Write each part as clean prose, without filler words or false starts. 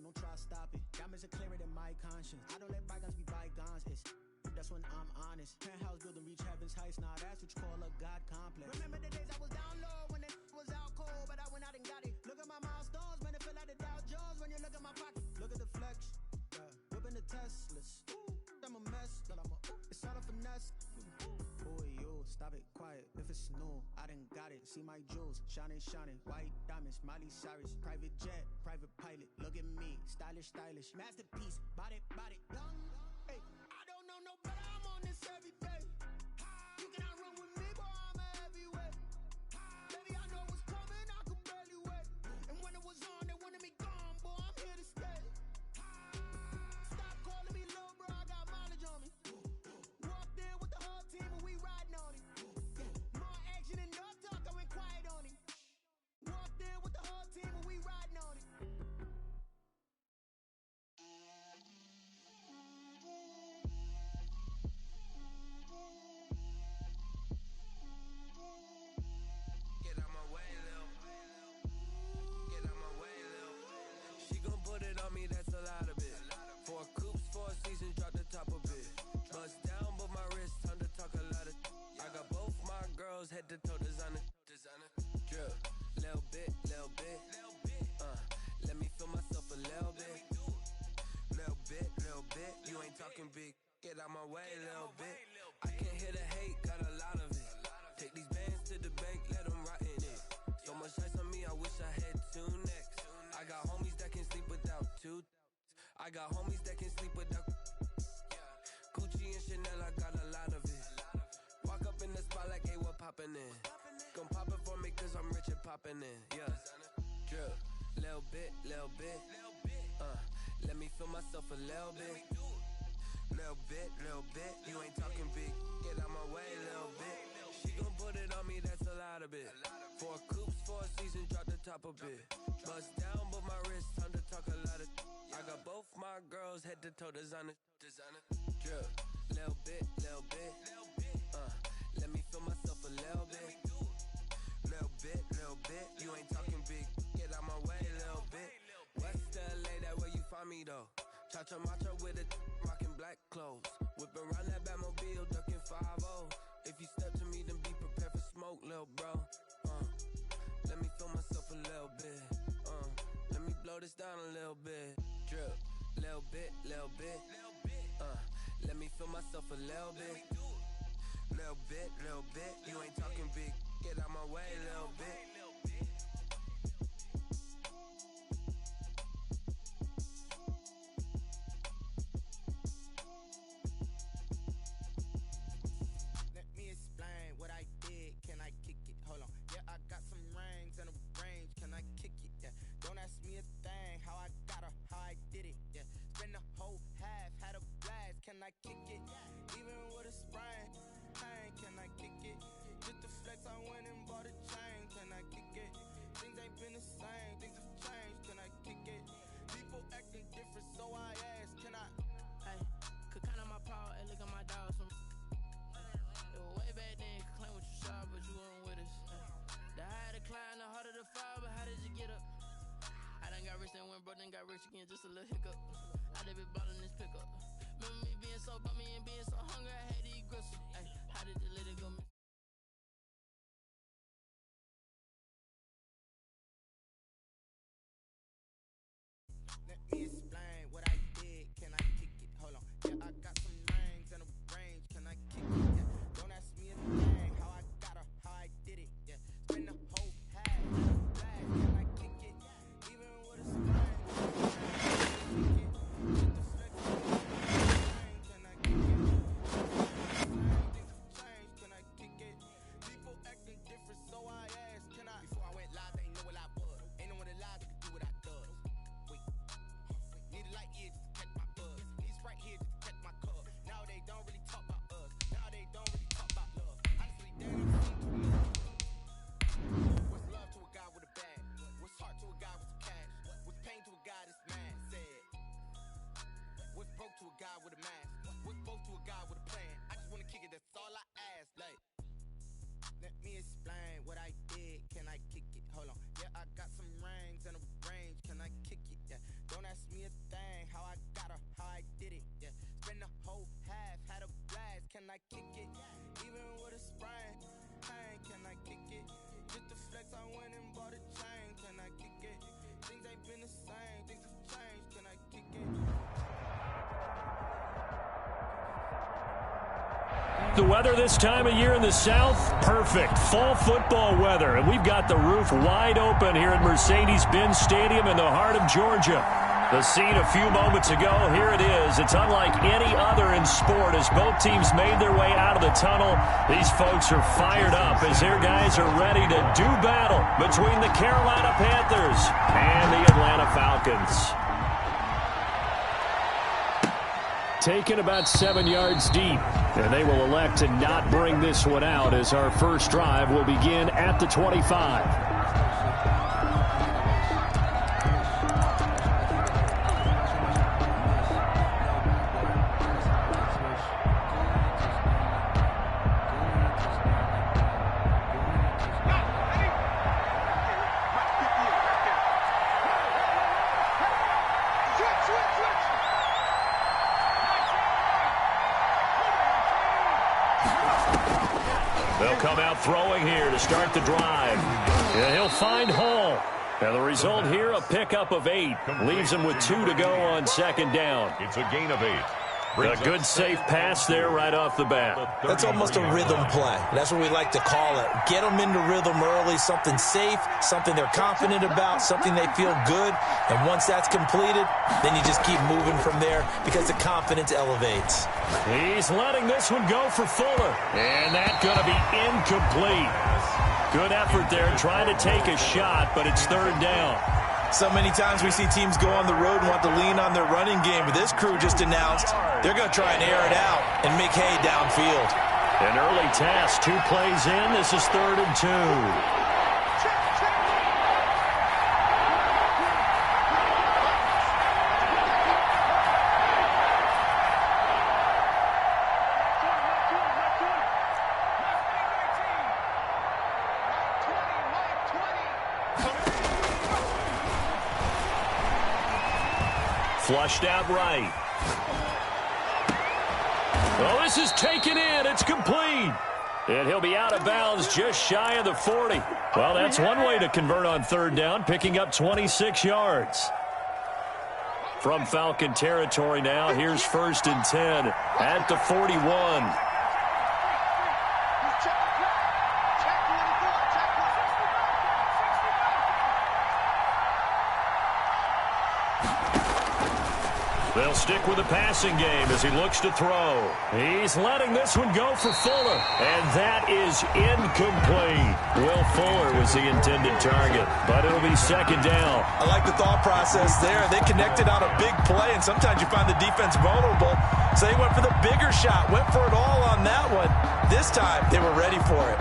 don't try to stop it. Diamonds are clearer than my conscience. I don't let bygones be bygones. That's when I'm honest. Penthouse building reach heaven's heights. Now that's what you call a God complex. Remember the days I was down low when it was out cold, but I went out and got it. Look at my milestones, man, it feel like the Dow Jones when you look at my pocket. Look at the flex, whipping the Teslas. I'm a mess, but it's all a finesse. Boy, yo, stop it, quiet. If it's new, I done got it. See my jewels, shining, shining. White diamonds, Miley Cyrus. Private jet, private pilot. Look at me, stylish, stylish. Masterpiece, body, body, young. Hey, I don't know no better. I'm on this every day. You cannot run with me, boy. I'm a heavyweight. Baby, I know what's coming. I could barely wait. And when it was on, they wanted me gone, boy. I'm here to stay. Stop calling me little bro. I got mileage on me. Walked in with the whole team and we riding on it. More action and no talk. I went quiet on it. Walked in with the whole team and we riding on it. Get out my way, Lil. Get out my way, Lil. She gon' put it on me, that's a lot of it. 4 coops, 4 seasons, drop the top of it. Bust down, but my wrist, time to talk a lot of. I got both my girls, head to toe designer. Drip, little bit, little bit. Let me feel myself a little bit. Little bit, little bit. You ain't talking big. Get out my way, little bit. I can't hear the hate, got a lot of it. Take these bands to the bank, let them rot in it. So much ice on me, I wish I had 2 necks. I got homies that can sleep without 2. I got homies that can sleep without. Gucci and Chanel, I got a lot of it. Walk up in the spot like, hey, what poppin' in? Gon' pop it for me cause I'm rich and poppin' in. Yeah, drip, little bit, little bit. Let me feel myself a little bit. Little bit, little bit. You ain't talking big. Get out my way, little bit. She gon' put it on me, that's a lot of it. 4 coops, 4 seasons, drop the top of it. Bust down, but my wrist, time to talk a lot of. I got both my girls, head to toe designer. Drip, little bit, little bit. Let me feel myself a little bit. Little bit, little bit. You ain't talking big. Get out my way, little bit. West LA, that where you find me though. Cha-cha macha with it, rockin' black clothes. Whippin' around that Batmobile, duckin' 5-0. If you step to me, then be prepared for smoke, lil' bro. Let me feel myself a little bit. Let me blow this down a little bit. Drip, little bit, little bit. Let me feel myself a little bit. Little bit, little bit. You ain't talking big. Get out my way, little bit. Let me explain what I did. Can I kick it? Hold on. Yeah, I got some rings and a range. Can I kick it? Yeah. Don't ask me a thing. How I got her, how I did it. Yeah. Spend the whole half, had a blast. Can I kick it? Even with a sprain. Pain, can I kick it? Just the flex, I went and bought a chain. Can I kick it? Things ain't been the same. Things have changed. Can I kick it? People acting different, so I asked. Can I? Hey, could count on my power and look at my dogs from. It was way back then, could claim what you saw, but you weren't with us. The higher the climb, the harder the fall, but how did you get up? I done got rich, then went broke, then got rich again, just a little hiccup. I done been ballin' this pickup. Remember me being so bummy and being so hungry, I had to eat gristle. Ay, how did the lady go? Let me explain what I did. Can I kick it? Hold on. Yeah, I got some rings and a range. Can I kick it? Yeah. Don't ask me a thing. How I got her, how I did it. Yeah. Spend the whole half. Blast. Can I kick it? Even with a sprain. Kick it. Just the flex. Can I kick it? Things have changed. Can I kick I kick it? Even with a sprain, pain, can I kick it? Just to flex, I went and bought a chain, can I kick it? Things ain't been the same, things have changed, can I kick it? The weather this time of year in the South, perfect. Fall football weather. And we've got the roof wide open here at Mercedes-Benz Stadium in the heart of Georgia. The scene a few moments ago, here it is. It's unlike any other in sport as both teams made their way out of the tunnel. These folks are fired up as their guys are ready to do battle between the Carolina Panthers and the Atlanta Falcons. Taken about 7 yards deep, and they will elect to not bring this one out as our first drive will begin at the 25. They'll come out throwing here to start the drive. And he'll find Hall. And the result here, a pickup of 8. Leaves him with 2 to go on second down. It's a gain of 8. A good, safe pass there right off the bat. That's almost a rhythm play. That's what we like to call it. Get them into rhythm early, something safe, something they're confident about, something they feel good. And once that's completed, then you just keep moving from there because the confidence elevates. He's letting this one go for Fuller. And that's going to be incomplete. Good effort there trying to take a shot, but it's third down. So many times we see teams go on the road and want to lean on their running game, but this crew just announced they're going to try and air it out and make hay downfield. An early task, 2 plays in. This is 3rd and 2. Flushed out right. Well, this is taken in. It's complete. And he'll be out of bounds just shy of the 40. Well, that's one way to convert on third down, picking up 26 yards. From Falcon territory now, here's 1st and 10 at the 41. They'll stick with the passing game as he looks to throw. He's letting this one go for Fuller. And that is incomplete. Will Fuller was the intended target, but it'll be second down. I like the thought process there. They connected on a big play, and sometimes you find the defense vulnerable. So they went for the bigger shot, went for it all on that one. This time, they were ready for it.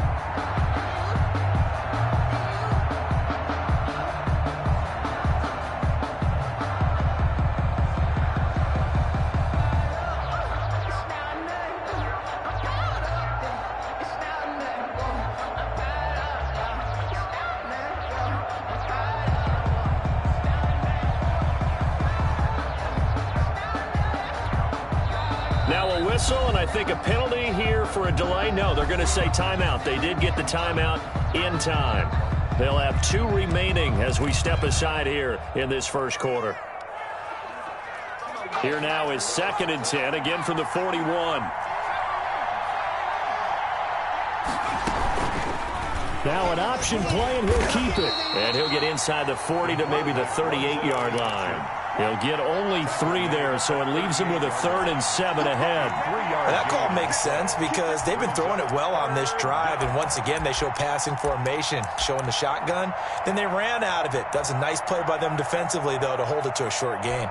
And I think a penalty here for a delay. No, they're going to say timeout. They did get the timeout in time. They'll have 2 remaining as we step aside here in this first quarter. Here now is 2nd and 10, again from the 41. Now an option play, and he'll keep it. And he'll get inside the 40 to maybe the 38-yard line. He'll get only 3 there, so it leaves him with a 3rd and 7 ahead. That call makes sense because they've been throwing it well on this drive, and once again they show passing formation, showing the shotgun. Then they ran out of it. That's a nice play by them defensively, though, to hold it to a short gain.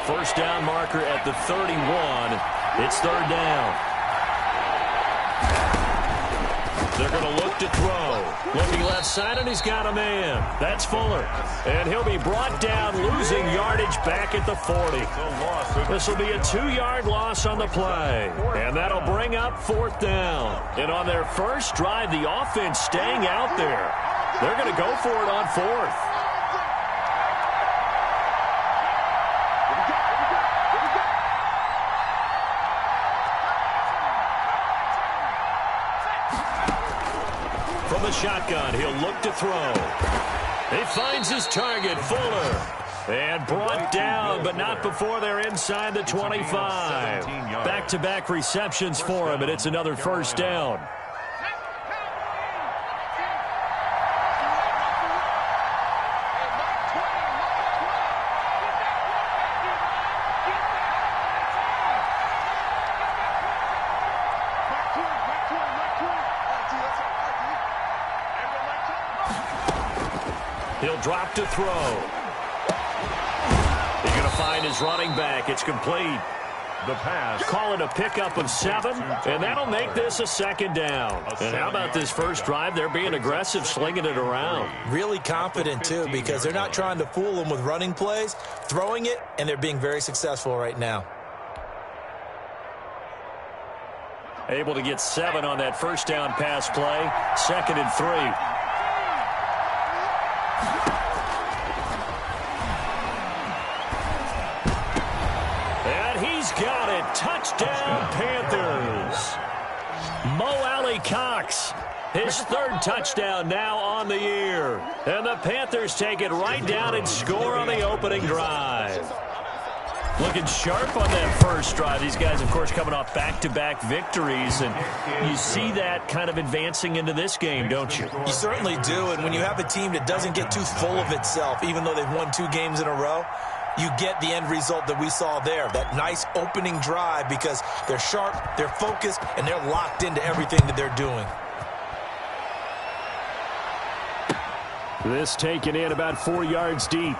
First down marker at the 31. It's third down. They're going to look to throw. Looking left side, and he's got a man. That's Fuller. And he'll be brought down, losing yardage back at the 40. This will be a 2-yard loss on the play. And that'll bring up 4th down. And on their first drive, the offense staying out there. They're going to go for it on 4th. from the shotgun. He'll look to throw. He finds his target, Fuller. And brought down, but not before they're inside the 25. Back-to-back receptions for him, and it's another first down. He'll drop to throw. He's going to find his running back. It's complete. The pass. Call it a pickup of 7, and that'll make this a second down. And how about this first drive? They're being aggressive, slinging it around. Really confident, too, because they're not trying to fool them with running plays, throwing it, and they're being very successful right now. Able to get 7 on that first down pass play. 2nd and 3. Got it. Touchdown, Panthers. Mo Alley-Cox, his 3rd touchdown now on the year. And the Panthers take it right down and score on the opening drive. Looking sharp on that first drive. These guys, of course, coming off back-to-back victories. And you see that kind of advancing into this game, don't you? You certainly do. And when you have a team that doesn't get too full of itself, even though they've won 2 games in a row, you get the end result that we saw there, that nice opening drive, because they're sharp, they're focused, and they're locked into everything that they're doing. This taken in about 4 yards deep.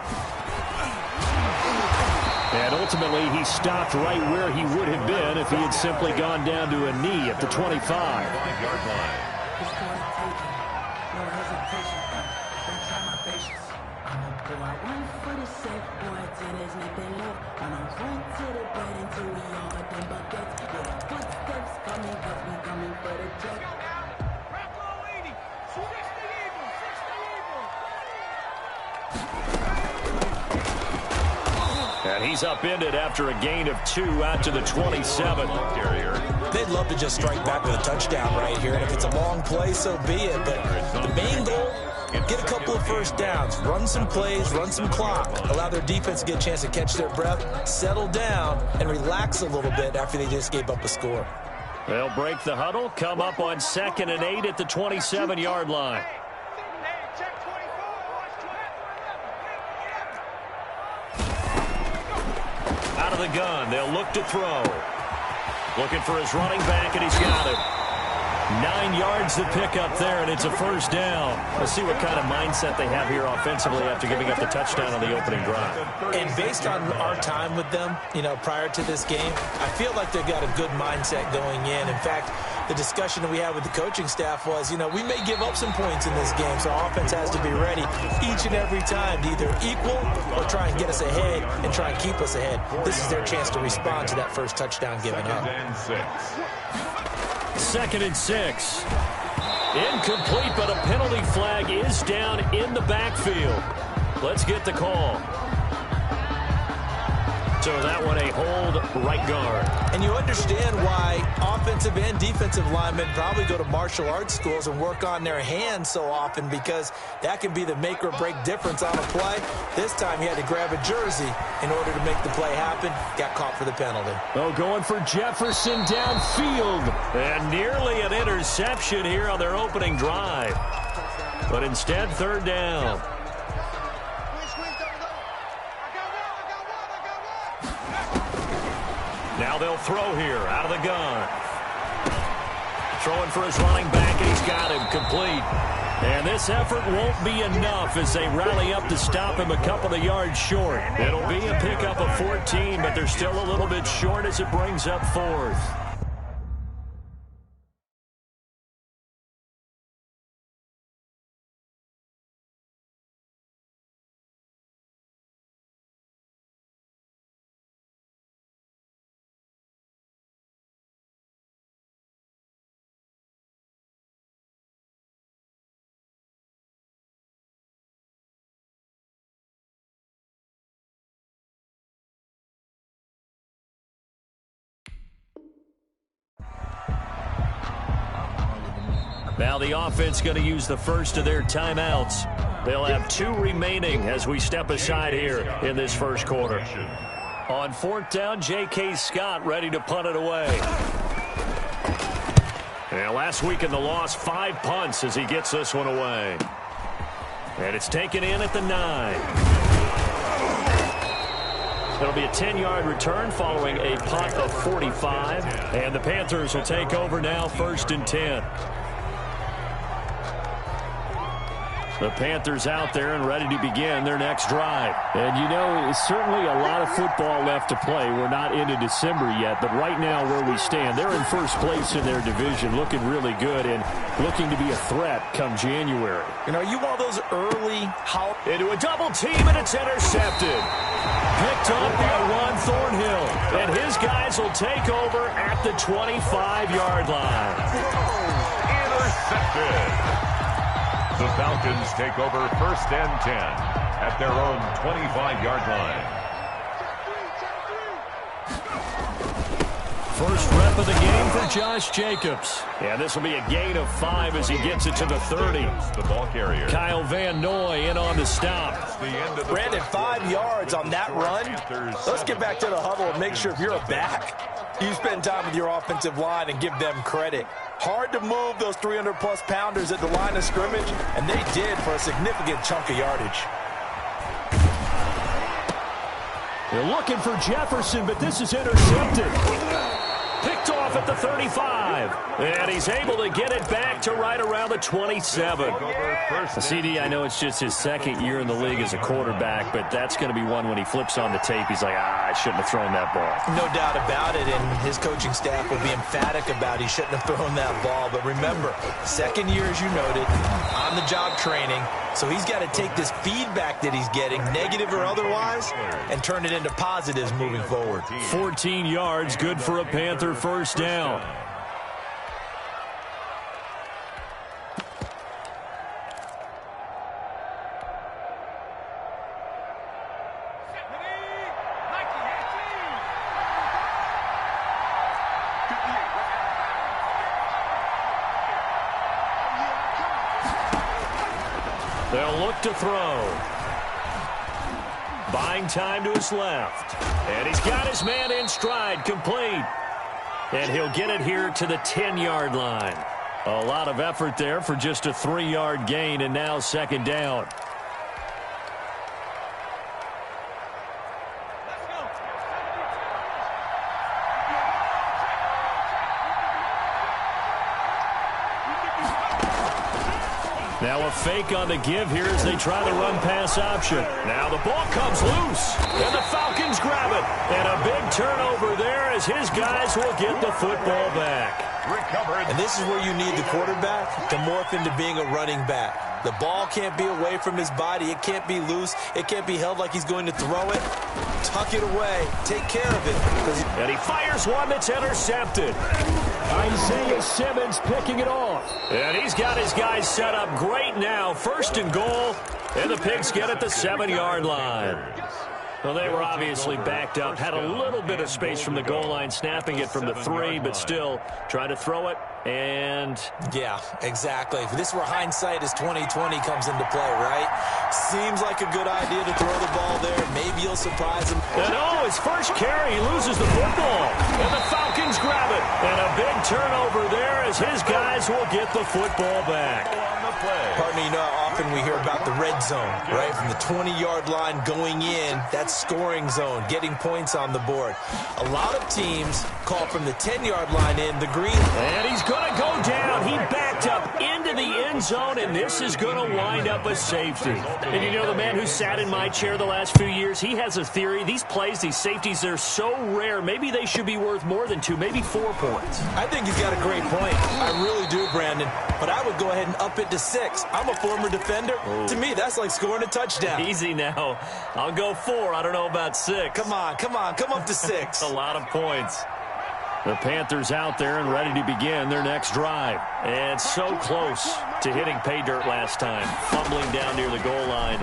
And ultimately, he stopped right where he would have been if he had simply gone down to a knee at the 25-yard line. And he's upended after a gain of 2 out to the 27. They'd love to just strike back with a touchdown right here, and if it's a long play, so be it. But the main goal, get a couple of first downs, run some plays, run some clock, allow their defense to get a chance to catch their breath, settle down, and relax a little bit after they just gave up a score. They'll break the huddle, come up on 2nd and 8 at the 27-yard line. Out of the gun, they'll look to throw. Looking for his running back, and he's got it. 9 yards to pick up there, and it's a first down. Let's see what kind of mindset they have here offensively after giving up the touchdown on the opening drive. And based on our time with them, prior to this game, I feel like they've got a good mindset going in. In fact, the discussion that we had with the coaching staff was, we may give up some points in this game, so our offense has to be ready each and every time to either equal or try and get us ahead and try and keep us ahead. This is their chance to respond to that first touchdown given up. 2nd and 6. Incomplete, but a penalty flag is down in the backfield. Let's get the call. So that one a hold right guard. And you understand why offensive and defensive linemen probably go to martial arts schools and work on their hands so often, because that can be the make or break difference on a play. This time he had to grab a jersey in order to make the play happen. Got caught for the penalty. Oh, going for Jefferson downfield. And nearly an interception here on their opening drive. But instead, 3rd down. Now they'll throw here out of the gun. Throwing for his running back, and he's got him complete. And this effort won't be enough as they rally up to stop him a couple of yards short. It'll be a pickup of 14, but they're still a little bit short as it brings up 4th. Now the offense going to use the first of their timeouts. They'll have 2 remaining as we step aside here in this first quarter. On 4th down, J.K. Scott ready to punt it away. And last week in the loss, 5 punts as he gets this one away. And it's taken in at the 9. It'll be a 10-yard return following a punt of 45. And the Panthers will take over now, 1st and 10. The Panthers out there and ready to begin their next drive. And, you know, it's certainly a lot of football left to play. We're not into December yet, but right now where we stand, they're in first place in their division, looking really good and looking to be a threat come January. You know, you want those early... Into a double team, and it's intercepted. Picked up by Ron Thornhill. And his guys will take over at the 25-yard line. Intercepted. The Falcons take over 1st and 10 at their own 25-yard line. First rep of the game for Josh Jacobs. Yeah, this will be a gain of 5 as he gets it to the 30. The ball carrier. Kyle Van Noy in on the stop. Brandon, 5 yards on that run. Let's get back to the huddle and make sure if you're a back, you spend time with your offensive line and give them credit. Hard to move those 300-plus pounders at the line of scrimmage, and they did for a significant chunk of yardage. They're looking for Jefferson, but this is intercepted. Picked off at the 35. And he's able to get it back to right around the 27. CD, I know it's just his 2nd year in the league as a quarterback, but that's going to be one when he flips on the tape. He's like, I shouldn't have thrown that ball. No doubt about it, and his coaching staff will be emphatic about he shouldn't have thrown that ball. But remember, 2nd year, as you noted, on-the-job training, so he's got to take this feedback that he's getting, negative or otherwise, and turn it into positives moving forward. 14 yards, good for a Panther first down. They'll look to throw. Buying time to his left. And he's got his man in stride, complete. And he'll get it here to the 10-yard line. A lot of effort there for just a 3-yard gain, and now 2nd down. Now a fake on the give here as they try the run-pass option. Now the ball comes loose, and the Falcons grab it. And a big turnover there as his guys will get the football back. And this is where you need the quarterback to morph into being a running back. The ball can't be away from his body. It can't be loose. It can't be held like he's going to throw it. Tuck it away. Take care of it. And he fires one that's intercepted. Isaiah Simmons picking it off. And he's got his guys set up great now. 1st and goal. And the Pigs get it the 7-yard line. Well, they were obviously backed up, had a little bit of space from the goal line, snapping it from the 3, but still trying to throw it, and... Yeah, exactly. This is where hindsight is 20/20 comes into play, right? Seems like a good idea to throw the ball there. Maybe you'll surprise him. And his first carry, he loses the football. And the Falcons grab it. And a big turnover there as his guys will get the football back. Partner, you know how often we hear about the red zone, right? From the 20-yard line going in, that's scoring zone, getting points on the board. A lot of teams call from the 10-yard line in the green. And he's going to go down. He backed up into the end zone, and this is going to wind up a safety. And you know, the man who sat in my chair the last few years, he has a theory. These plays, these safeties, they're so rare. Maybe they should be worth more than 2, maybe 4 points. I think he's got a great point. I really do, Brandon. But I would go ahead and up it to 6. I'm a former defender. Ooh. To me, that's like scoring a touchdown. Easy now. I'll go 4. I don't know about 6. Come on. Come up to 6. A lot of points. The Panthers out there and ready to begin their next drive. And so close to hitting pay dirt last time. Fumbling down near the goal line.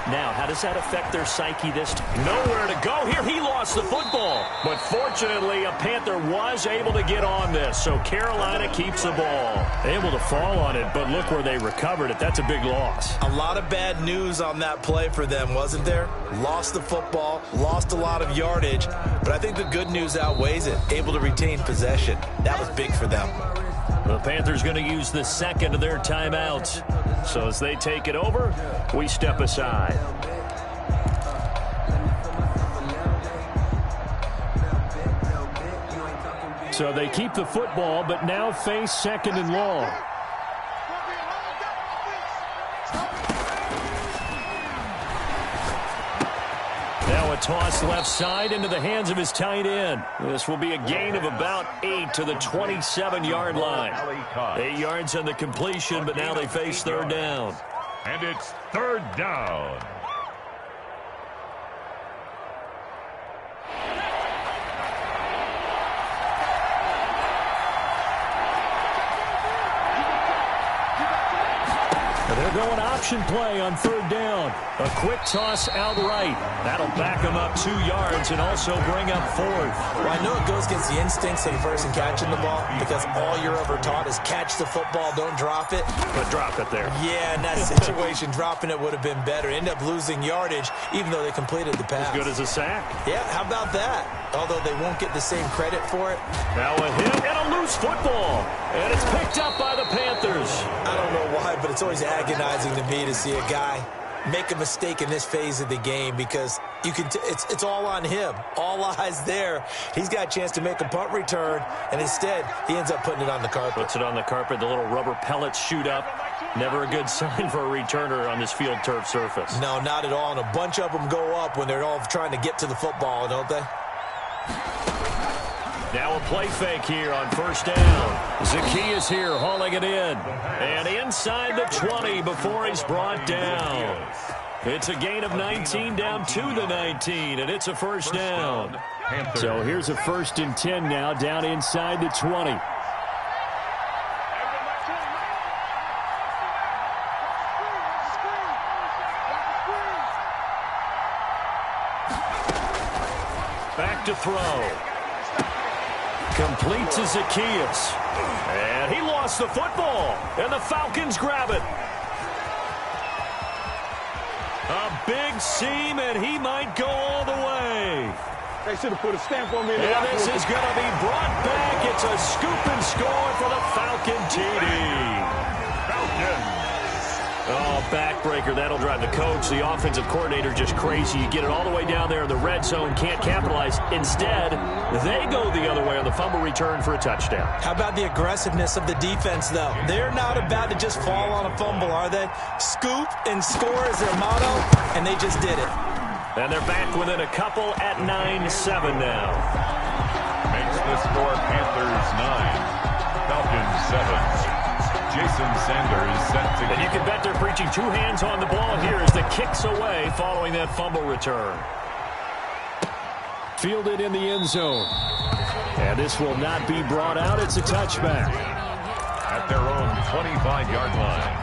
Now, how does that affect their psyche this time? Nowhere to go here. He lost the football. But fortunately, a Panther was able to get on this, so Carolina keeps the ball. Able to fall on it, but look where they recovered it. That's a big loss. A lot of bad news on that play for them, wasn't there? Lost the football, lost a lot of yardage, but I think the good news outweighs it. Able to retain possession. That was big for them. The Panthers going to use the second of their timeouts. So as they take it over, we step aside. So they keep the football, but now face second and long. Now a toss left side into the hands of his tight end. This will be a gain of about 8 to the 27-yard line. 8 yards on the completion, but now they face third down. And it's third down. They're going option play on third down. A quick toss outright. That'll back them up 2 yards and also bring up fourth. Well, I know it goes against the instincts of the person catching the ball because all you're ever taught is catch the football, don't drop it. But drop it there. Yeah, in that situation, dropping it would have been better. End up losing yardage even though they completed the pass. As good as a sack. Yeah, how about that? Although they won't get the same credit for it. Now a hit and a loose football. And it's picked up by the Panthers. I don't know why, but it's always agonizing to me to see a guy make a mistake in this phase of the game because you can it's all on him. All eyes there. He's got a chance to make a punt return, and instead he ends up putting it on the carpet. Puts it on the carpet. The little rubber pellets shoot up. Never a good sign for a returner on this field turf surface. No, not at all. And a bunch of them go up when they're all trying to get to the football, don't they? Now a play fake here on first down. Zacchaeus here hauling it in. And inside the 20 before he's brought down. It's a gain of 19 down to the 19, and it's a first down. So here's a 1st and 10 now down inside the 20. Back to throw. Complete to Zacchaeus. And he lost the football. And the Falcons grab it. A big seam, and he might go all the way. They should have put a stamp on me. And this is going to be brought back. It's a scoop and score for the Falcon TD. Falcons. Oh, backbreaker. That'll drive the coach, the offensive coordinator, just crazy. You get it all the way down there in the red zone, can't capitalize. Instead, they go the other way on the fumble return for a touchdown. How about the aggressiveness of the defense, though? They're not about to just fall on a fumble, are they? Scoop and score is their motto, and they just did it. And they're back within a couple at 9-7 now. Makes the score Panthers 9, Falcons 7. Jason Sanders set to... And you can bet they're preaching 2 hands on the ball here as the kick's away following that fumble return. Fielded in the end zone. And this will not be brought out. It's a touchback. At their own 25-yard line.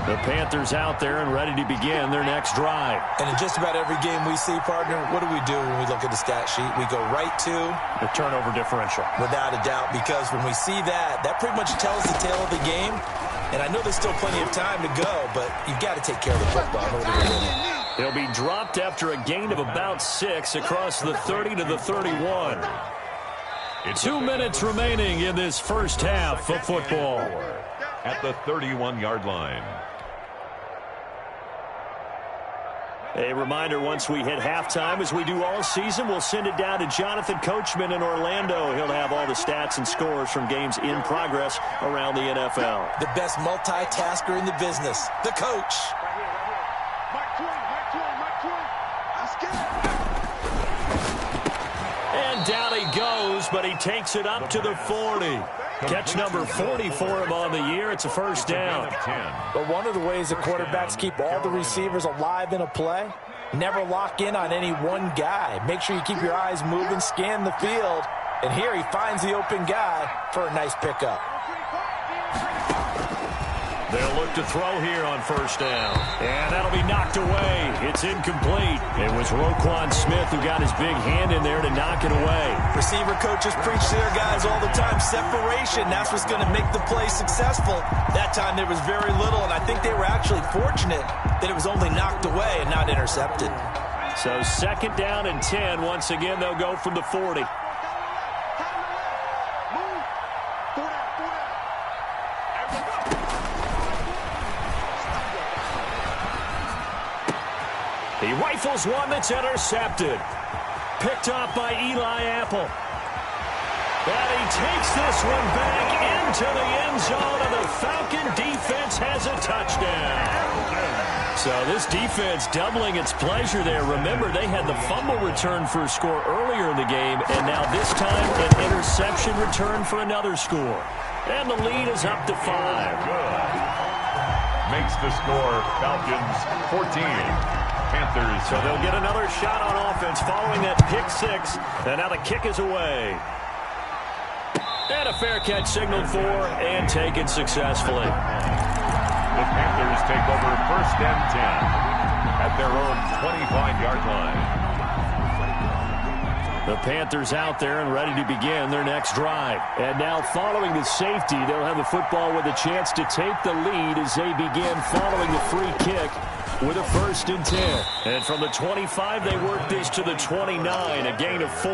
The Panthers out there and ready to begin their next drive. And in just about every game we see, partner, what do we do when we look at the stat sheet? We go right to the turnover differential. Without a doubt, because when we see that, that pretty much tells the tale of the game. And I know there's still plenty of time to go, but you've got to take care of the football in order to win it. He'll be dropped after a gain of about 6 across the 30 to the 31. 2 minutes remaining in this first half of football. At the 31-yard line. A reminder, once we hit halftime, as we do all season, we'll send it down to Jonathan Coachman in Orlando. He'll have all the stats and scores from games in progress around the NFL. The best multitasker in the business, the coach. And down he goes, but he takes it up to the 40. Catch number 40 for him on the year. It's a first down. But one of the ways the quarterbacks keep all the receivers alive in a play Never lock in on any one guy. Make sure you keep your eyes moving, scan the field. And here he finds the open guy for a nice pickup. They'll look to throw here on first down. And that'll be knocked away. It's incomplete. It was Roquan Smith who got his big hand in there to knock it away. Receiver coaches preach to their guys all the time. Separation, that's what's going to make the play successful. That time there was very little, and I think they were actually fortunate that it was only knocked away and not intercepted. So second down and 10. Once again, they'll go from the 40. He rifles one that's intercepted. Picked off by Eli Apple. And he takes this one back into the end zone, and the Falcon defense has a touchdown. So this defense doubling its pleasure there. Remember, they had the fumble return for a score earlier in the game, and now this time an interception return for another score. And the lead is up to 5. Makes the score Falcons 14. Panthers. So they'll get another shot on offense following that pick 6. And now the kick is away. And a fair catch signaled for and taken successfully. The Panthers take over first and 10 at their own 25-yard line. The Panthers out there and ready to begin their next drive. And now following the safety, they'll have the football with a chance to take the lead as they begin following the free kick with a first and 10. And from the 25, they work this to the 29, a gain of 4.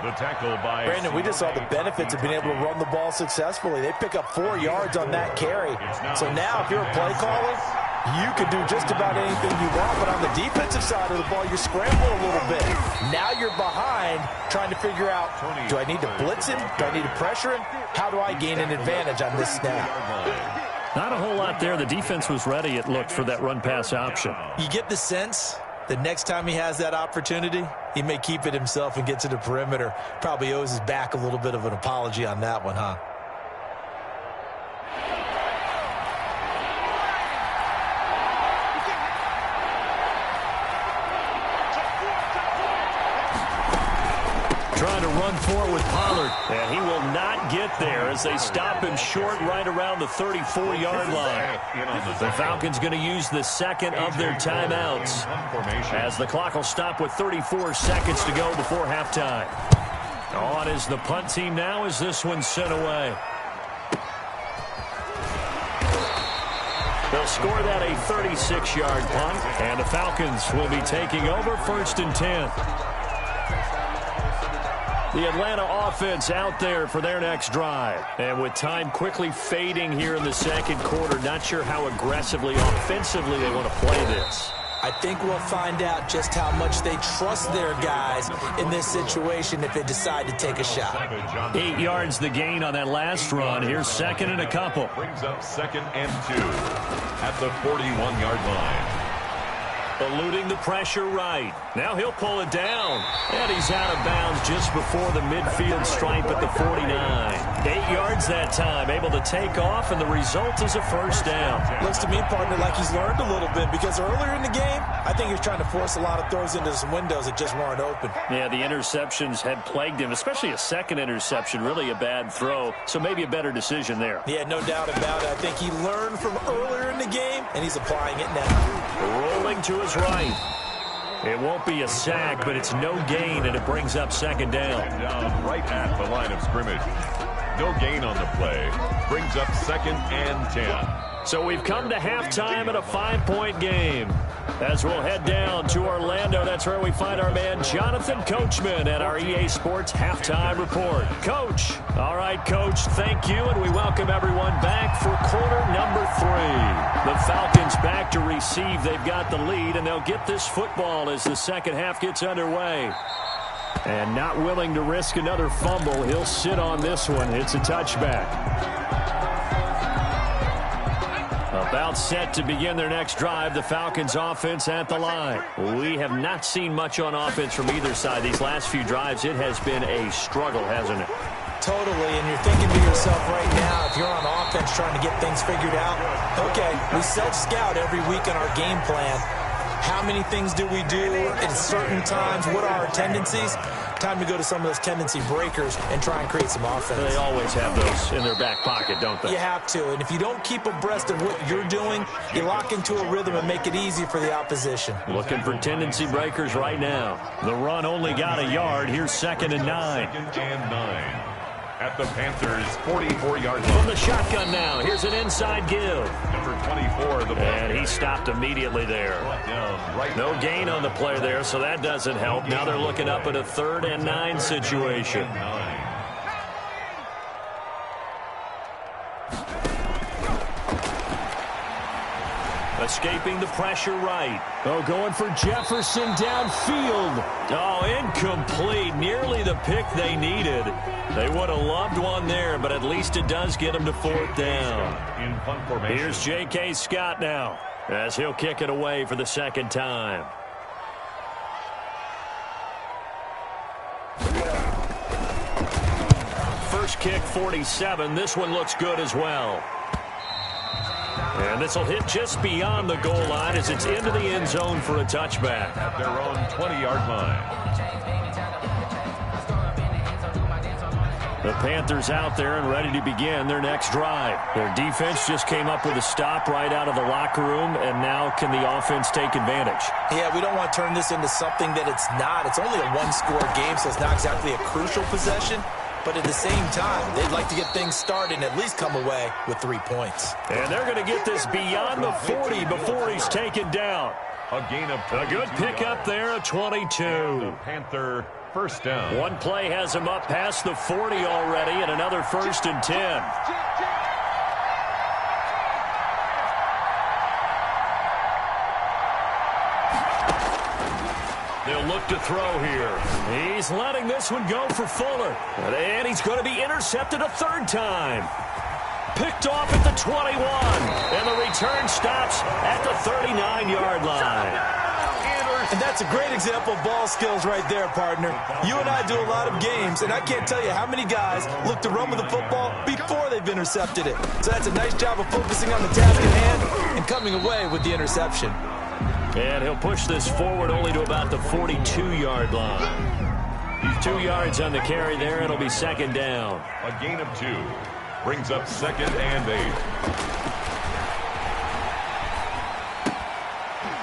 The tackle by Brandon, we just saw the benefits of being able to run the ball successfully. They pick up 4 yards on that carry. So now if you're a play caller, you can do just about anything you want. But on the defensive side of the ball, you're scrambling a little bit. Now you're behind trying to figure out, do I need to blitz him? Do I need to pressure him? How do I gain an advantage on this snap? Not a whole lot there. The defense was ready, it looked, for that run-pass option. You get the sense that next time he has that opportunity, he may keep it himself and get to the perimeter. Probably owes his back a little bit of an apology on that one, huh? Trying to run forward with Pollard, and he will not get there as they stop him short right around the 34-yard line. The Falcons going to use the second of their timeouts as the clock will stop with 34 seconds to go before halftime. On is the punt team now as this one's sent away. They'll score that a 36-yard punt, and the Falcons will be taking over first and 10. The Atlanta offense out there for their next drive. And with time quickly fading here in the second quarter, not sure how aggressively, offensively they want to play this. I think we'll find out just how much they trust their guys in this situation if they decide to take a shot. 8 yards the gain on that last run. Here's second and a couple. Brings up second and 2 at the 41-yard line. Eluding the pressure right. Now he'll pull it down. And he's out of bounds just before the midfield stripe at the 49. 8 yards that time. Able to take off, and the result is a first down. Looks to me, partner, like he's learned a little bit, because earlier in the game, I think he was trying to force a lot of throws into some windows that just weren't open. Yeah, the interceptions had plagued him, especially a second interception. Really a bad throw, so maybe a better decision there. Yeah, no doubt about it. I think he learned from earlier in the game, and he's applying it now. Rolling to his right. It won't be a sack, but it's no gain, and it brings up second down. Right at the line of scrimmage. No gain on the play. Brings up second and 10. So we've come to halftime at a 5-point game. As we'll head down to Orlando, that's where we find our man Jonathan Coachman at our EA Sports Halftime Report. Coach. All right, Coach, thank you, and we welcome everyone back for quarter number 3. The Falcons back to receive. They've got the lead, and they'll get this football as the second half gets underway. And not willing to risk another fumble, he'll sit on this one. It's a touchback. About set to begin their next drive, the Falcons offense at the line. We have not seen much on offense from either side. These last few drives, it has been a struggle, hasn't it? Totally, and you're thinking to yourself right now, if you're on offense trying to get things figured out, okay, we self-scout every week in our game plan. How many things do we do at certain times? What are our tendencies? Time to go to some of those tendency breakers and try and create some offense. They always have those in their back pocket, don't they? You have to, and if you don't keep abreast of what you're doing, you lock into a rhythm and make it easy for the opposition. Looking for tendency breakers right now. The run only got a yard. Here's 2nd and 9. 2nd and 9. At the Panthers' 44-yard line. From the shotgun now, here's an inside give. Number 24, the ball. And he stopped immediately there. No gain on the play there, so that doesn't help. Now they're looking up at a 3rd and 9 situation. Escaping the pressure right. Oh, going for Jefferson downfield. Oh, incomplete. Nearly the pick they needed. They would have loved one there, but at least it does get them to 4th down. Here's J.K. Scott now, as he'll kick it away for the 2nd time. First kick, 47. This one looks good as well. And this will hit just beyond the goal line as it's into the end zone for a touchback. At their own 20-yard line. The Panthers out there and ready to begin their next drive. Their defense just came up with a stop right out of the locker room, and now can the offense take advantage? Yeah, we don't want to turn this into something that it's not. It's only a one-score game, so it's not exactly a crucial possession. But at the same time, they'd like to get things started and at least come away with 3 points. And they're going to get this beyond the 40 before he's taken down. A gain of a good pickup there, a 22. The Panther first down. One play has him up past the 40 already, and another 1st and 10. They'll look to throw here. He's letting this one go for Fuller. And he's going to be intercepted a 3rd time. Picked off at the 21. And the return stops at the 39-yard line. And that's a great example of ball skills right there, partner. You and I do a lot of games, and I can't tell you how many guys look to run with the football before they've intercepted it. So that's a nice job of focusing on the task at hand and coming away with the interception. And he'll push this forward only to about the 42-yard line. He's 2 yards on the carry there. It'll be 2nd down. A gain of 2. Brings up 2nd and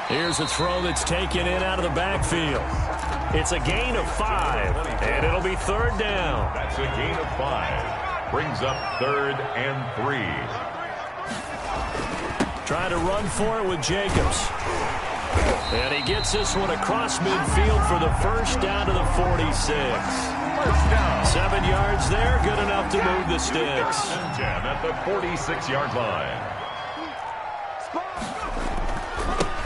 8. Here's a throw that's taken in out of the backfield. It's a gain of 5, and it'll be 3rd down. That's a gain of 5. Brings up 3rd and 3. Trying to run for it with Jacobs. And he gets this one across midfield for the 1st down to the 46. 7 yards there, good enough to move the sticks. At the 46-yard line.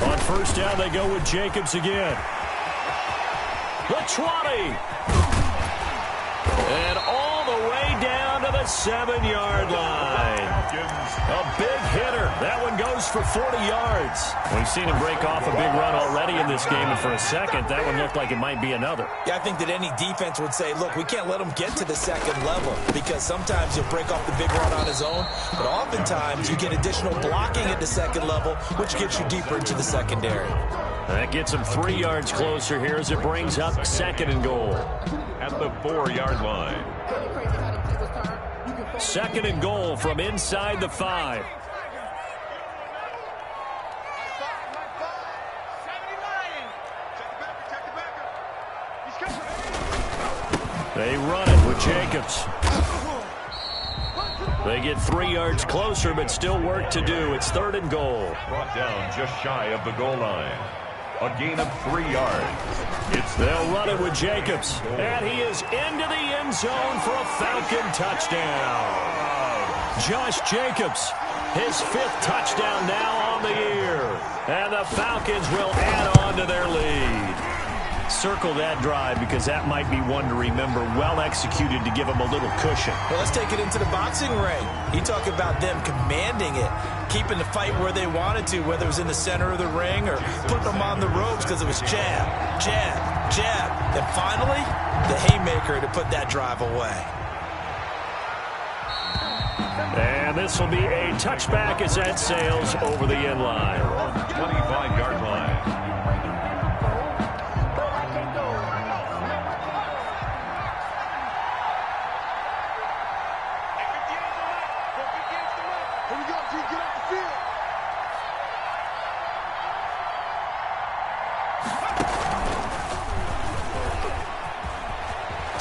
On 1st down, they go with Jacobs again. The 20. And all the way down to the 7-yard line. A big hitter. That one goes for 40 yards. We've seen him break off a big run already in this game, and for a second, that one looked like it might be another. Yeah, I think that any defense would say, look, we can't let him get to the 2nd level because sometimes he'll break off the big run on his own, but oftentimes you get additional blocking at the 2nd level, which gets you deeper into the secondary. That gets him 3 yards closer here as it brings up 2nd and goal. At the 4-yard line. 2nd and goal from inside the 5. They run it with Jacobs. They get 3 yards closer, but still work to do. It's 3rd and goal. Brought down just shy of the goal line. A gain of 3 yards. They'll run it with Jacobs. And he is into the end zone for a Falcon touchdown. Josh Jacobs, his 5th touchdown now on the year. And the Falcons will add on to their lead. Circle that drive because that might be one to remember. Well executed to give them a little cushion. Well, let's take it into the boxing ring. You talk about them commanding it, keeping the fight where they wanted to, whether it was in the center of the ring or putting them on the ropes because it was jab, jab, jab. And finally, the haymaker to put that drive away. And this will be a touchback as that sails over the end line. 25-yard line.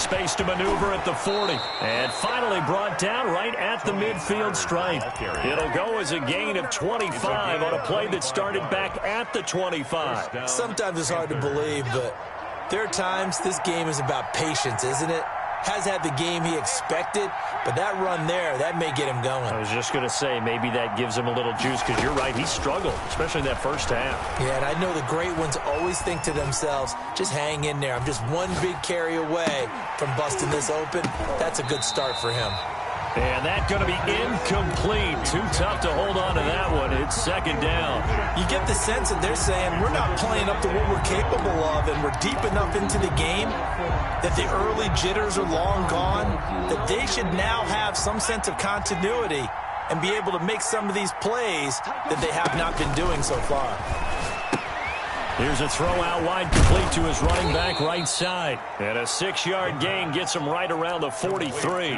space to maneuver at the 40. And finally brought down right at the midfield stripe. It'll go as a gain of 25 on a play that started back at the 25. Sometimes it's hard to believe, but there are times this game is about patience, isn't it? Has had the game he expected, but that run there, that may get him going. I was just going to say, maybe that gives him a little juice, because you're right, he struggled, especially in that first half. Yeah, and I know the great ones always think to themselves, just hang in there. I'm just one big carry away from busting this open. That's a good start for him. And that's going to be incomplete. Too tough to hold on to that one. It's second down. You get the sense that they're saying we're not playing up to what we're capable of, and we're deep enough into the game that the early jitters are long gone, that they should now have some sense of continuity and be able to make some of these plays that they have not been doing so far. Here's a throw out wide, complete to his running back right side. And a 6-yard gain gets him right around the 43.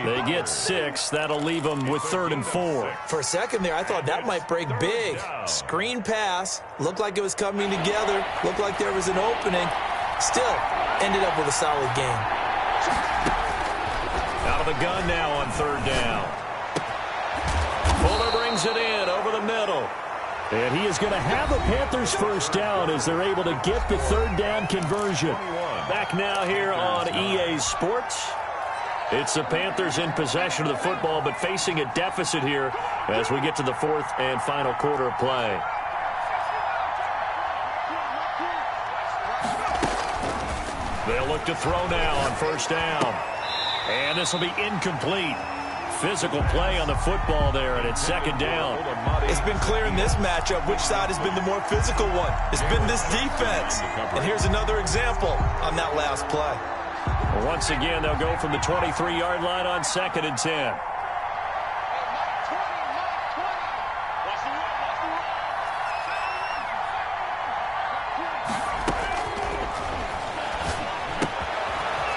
They get 6. That'll leave them with 3rd and 4. For a second there, I thought that might break big. Screen pass. Looked like it was coming together. Looked like there was an opening. Still, ended up with a solid gain. Out of the gun now on 3rd down. Fuller brings it in over the middle. And he is going to have the Panthers first down as they're able to get the 3rd down conversion. Back now here on EA Sports. It's the Panthers in possession of the football, but facing a deficit here as we get to the 4th and final quarter of play. They'll look to throw now on 1st down. And this will be incomplete. Physical play on the football there, and it's 2nd down. It's been clear in this matchup which side has been the more physical one. It's been this defense. And here's another example on that last play. Well, once again, they'll go from the 23-yard line on 2nd and 10.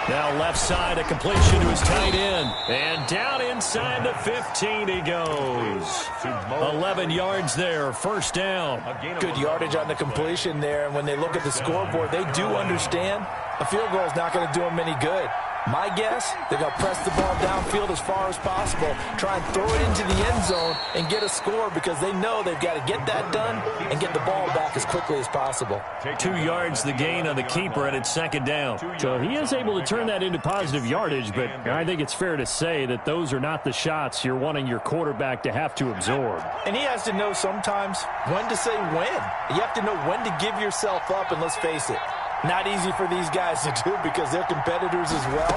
Now left side, a completion to his tight end. And down inside the 15 he goes. 11 yards there, 1st down. Good yardage on the completion there. And when they look at the scoreboard, they do understand a field goal is not going to do them any good. My guess, they're going to press the ball downfield as far as possible, try and throw it into the end zone and get a score because they know they've got to get that done and get the ball back as quickly as possible. 2 yards the gain on the keeper, and it's 2nd down. So he is able to turn that into positive yardage, but I think it's fair to say that those are not the shots you're wanting your quarterback to have to absorb. And he has to know sometimes when to say when. You have to know when to give yourself up, and let's face it, not easy for these guys to do because they're competitors as well.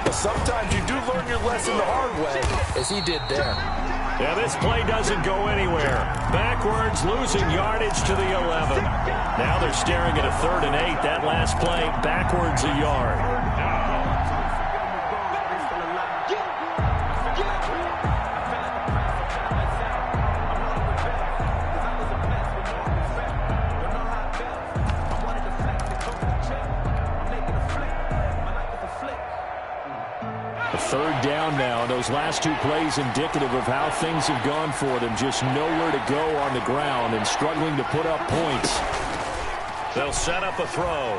But sometimes you do learn your lesson the hard way, as he did there. Yeah, this play doesn't go anywhere. Backwards, losing yardage to the 11. Now they're staring at a 3rd and 8. That last play, backwards a yard. Third down now. Those last 2 plays indicative of how things have gone for them. Just nowhere to go on the ground and struggling to put up points. They'll set up a throw.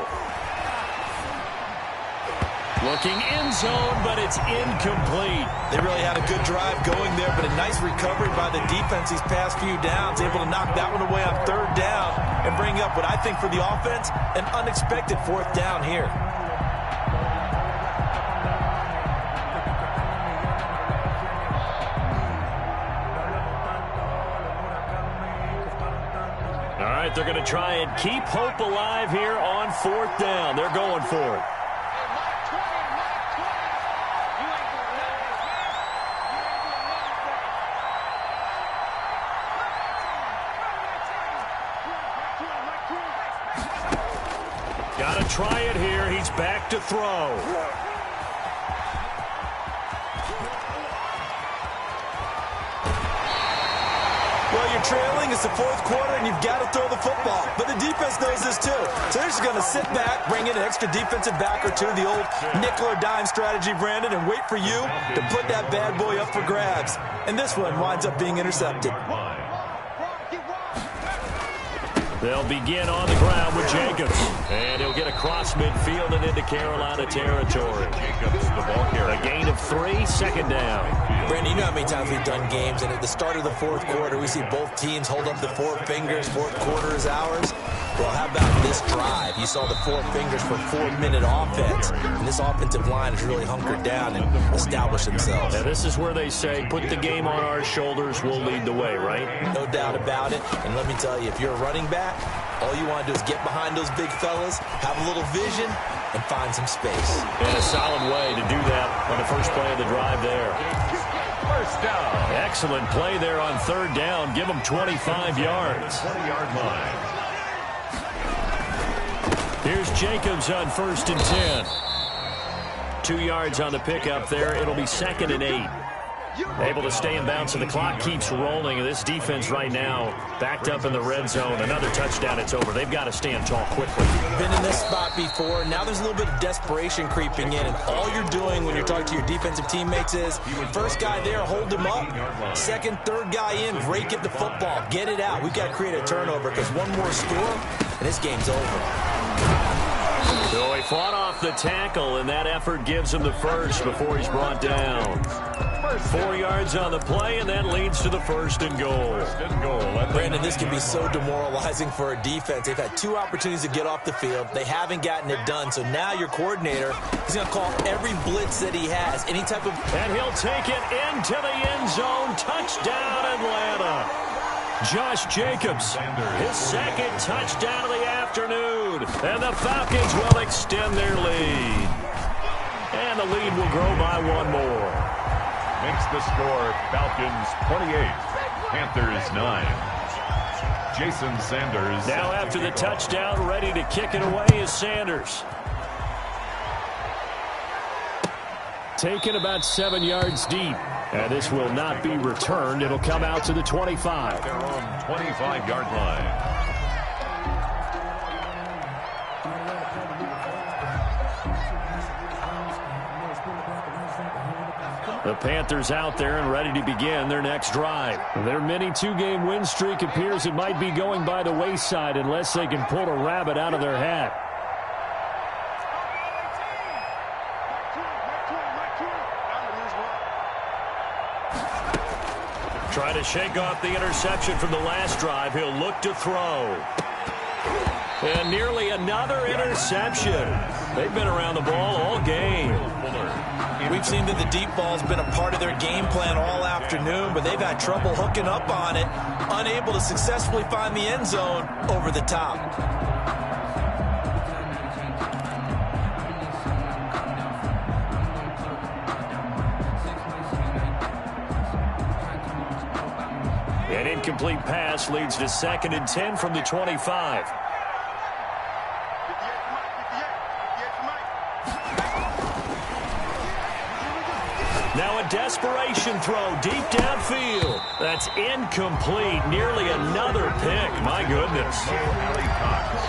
Looking end zone, but it's incomplete. They really had a good drive going there, but a nice recovery by the defense these past few downs. Able to knock that one away on 3rd down and bring up what I think for the offense, an unexpected 4th down here. They're going to try and keep hope alive here on 4th down. They're going for it. Got to try it here. He's back to throw. Well, you're trailing. It's the 4th quarter, and you've got to throw the football. But the defense knows this, too. So they're just going to sit back, bring in an extra defensive back or two, the old nickel or dime strategy, Brandon, and wait for you to put that bad boy up for grabs. And this one winds up being intercepted. They'll begin on the ground with Jacobs. And he'll get across midfield and into Carolina territory. Jacobs, the ball carrier. A gain of 3, second down. Brandon, you know how many times we've done games, and at the start of the fourth quarter, we see both teams hold up the 4 fingers, fourth quarter is ours. Well, how about this drive? You saw the 4 fingers for 4-minute offense, and this offensive line has really hunkered down and established themselves. Now, this is where they say, put the game on our shoulders, we'll lead the way, right? No doubt about it, and let me tell you, if you're a running back, all you want to do is get behind those big fellas, have a little vision, and find some space. And a solid way to do that on the first play of the drive there. First down. Excellent play there on third down. Give them 25 yards. 20-yard line. Here's Jacobs on 1st and 10. 2 yards on the pickup there. It'll be 2nd and 8. Able to stay in bounds, and the clock keeps rolling. And this defense right now backed up in the red zone. Another touchdown, it's over. They've got to stand tall quickly. Been in this spot before. Now there's a little bit of desperation creeping in, and all you're doing when you're talking to your defensive teammates is, first guy there, hold him up. Second, third guy in, break it the football. Get it out. We've got to create a turnover because one more score, and this game's over. So he fought off the tackle, and that effort gives him the first before he's brought down. 4 yards on the play, and that leads to the 1st and goal. Brandon, this can be so demoralizing for a defense. They've had 2 opportunities to get off the field. They haven't gotten it done. So now your coordinator is going to call every blitz that he has. Any type of... And he'll take it into the end zone. Touchdown, Atlanta. Josh Jacobs, his 2nd touchdown of the afternoon. And the Falcons will extend their lead. And the lead will grow by 1 more. Makes the score Falcons 28, Panthers 9. Jason Sanders. Now after the touchdown, ready to kick it away is Sanders. Taken about 7 yards deep. And this will not be returned. It'll come out to the 25. Their own 25-yard line. The Panthers out there and ready to begin their next drive. Their mini 2-game win streak appears it might be going by the wayside unless they can pull a rabbit out of their hat. Trying to shake off the interception from the last drive. He'll look to throw. And nearly another interception. They've been around the ball all game. We've seen that the deep ball's been a part of their game plan all afternoon, but they've had trouble hooking up on it, unable to successfully find the end zone over the top. An incomplete pass leads to 2nd and 10 from the 25. Now a desperation throw deep downfield. That's incomplete. Nearly another pick. My goodness.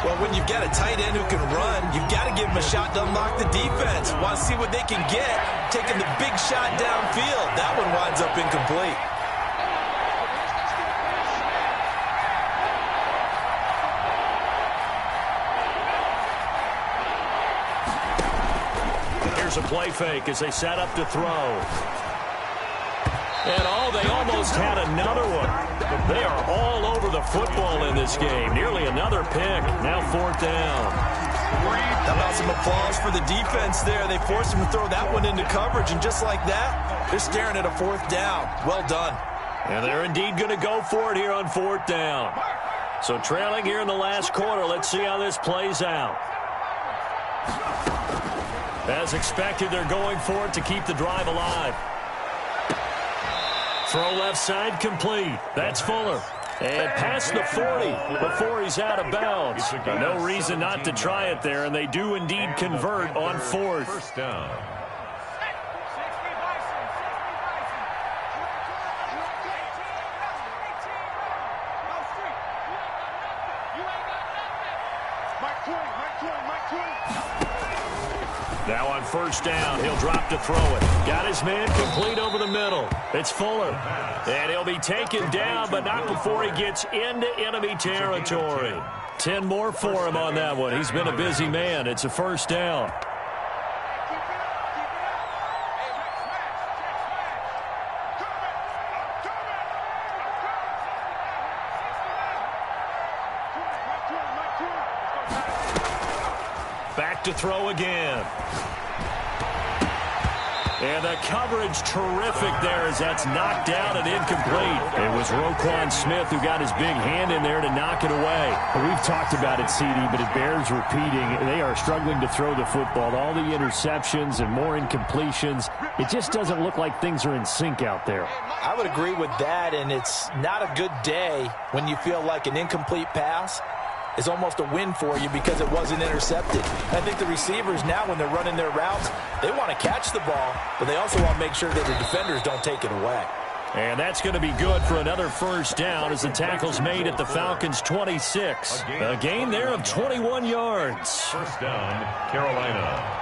Well, when you've got a tight end who can run, you've got to give him a shot to unlock the defense. Want to see what they can get. Taking the big shot downfield. That one winds up incomplete. A play fake as they set up to throw. And they almost had another one. They are all over the football in this game. Nearly another pick. Now 4th down. How about some applause for the defense there? They forced him to throw that one into coverage, and just like that, they're staring at a 4th down. Well done. And they're indeed going to go for it here on 4th down. So trailing here in the last quarter. Let's see how this plays out. As expected, they're going for it to keep the drive alive. Throw left side complete. That's Fuller. And past the 40 before he's out of bounds. No reason not to try it there, and they do indeed convert on 4th. First down. Now on first down, he'll drop to throw it. Got his man complete over the middle. It's Fuller. And he'll be taken down, but not before he gets into enemy territory. 10 more for him on that one. He's been a busy man. It's a first down. Back to throw again. And the coverage terrific there as that's knocked down and incomplete. It was Roquan Smith who got his big hand in there to knock it away. Well, we've talked about it, CD, but it bears repeating. They are struggling to throw the football. All the interceptions and more incompletions. It just doesn't look like things are in sync out there. I would agree with that, and it's not a good day when you feel like an incomplete pass is almost a win for you because it wasn't intercepted. And I think the receivers now, when they're running their routes, they want to catch the ball, but they also want to make sure that the defenders don't take it away. And that's going to be good for another first down as the tackle's made at the Falcons' 26. A gain there of 21 yards. First down, Carolina.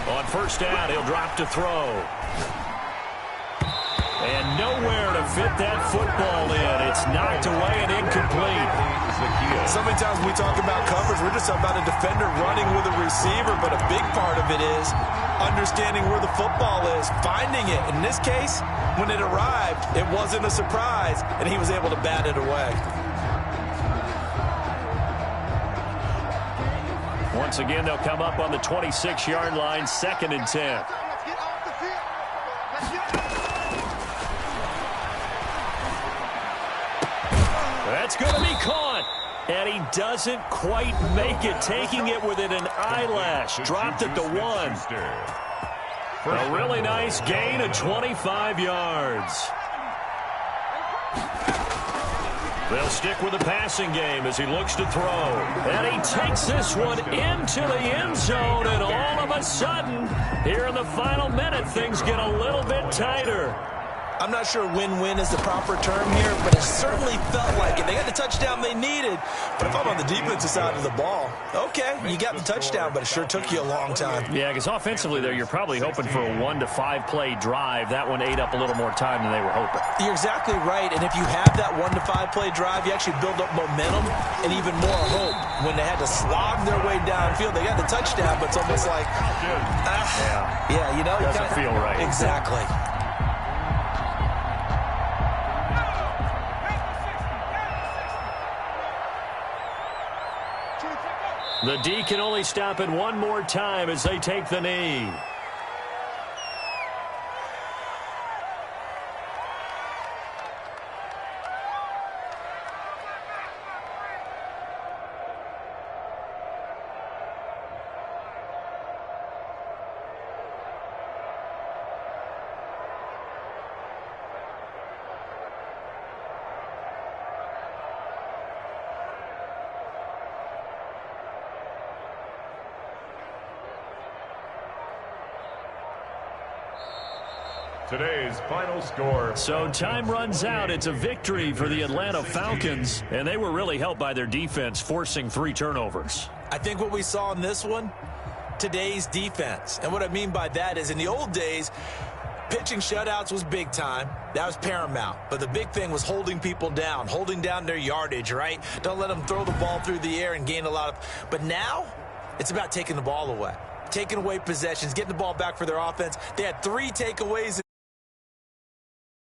On first down, he'll drop to throw. And nowhere to fit that football in. It's knocked away and incomplete. So many times when we talk about coverage, we're just about a defender running with a receiver, but a big part of it is understanding where the football is, finding it. In this case, when it arrived, it wasn't a surprise, and he was able to bat it away. Once again, they'll come up on the 26-yard line, 2nd and 10. That's going to be caught. And he doesn't quite make it, taking it within an eyelash. Dropped it to 1. A really nice gain of 25 yards. They'll stick with the passing game as he looks to throw. And he takes this one into the end zone, and all of a sudden, here in the final minute, things get a little bit tighter. I'm not sure win-win is the proper term here, but it certainly felt like it. They got the touchdown they needed, but if I'm on the defensive side of the ball, okay, you got the touchdown, but it sure took you a long time. Yeah, because offensively there, you're probably hoping for a 1 to 5 play drive. That one ate up a little more time than they were hoping. You're exactly right, and if you have that 1 to 5 play drive, you actually build up momentum and even more hope. When they had to slog their way downfield, they got the touchdown, but it's almost like, yeah, you know, doesn't feel right. Exactly. The D can only stop it one more time as they take the knee. Today's final score. So time runs out. It's a victory for the Atlanta Falcons, and they were really helped by their defense, forcing 3 turnovers. I think what we saw in this one, today's defense. And what I mean by that is in the old days, pitching shutouts was big time. That was paramount. But the big thing was holding people down, holding down their yardage, right? Don't let them throw the ball through the air and gain a lot of. But now it's about taking the ball away, taking away possessions, getting the ball back for their offense. They had 3 takeaways.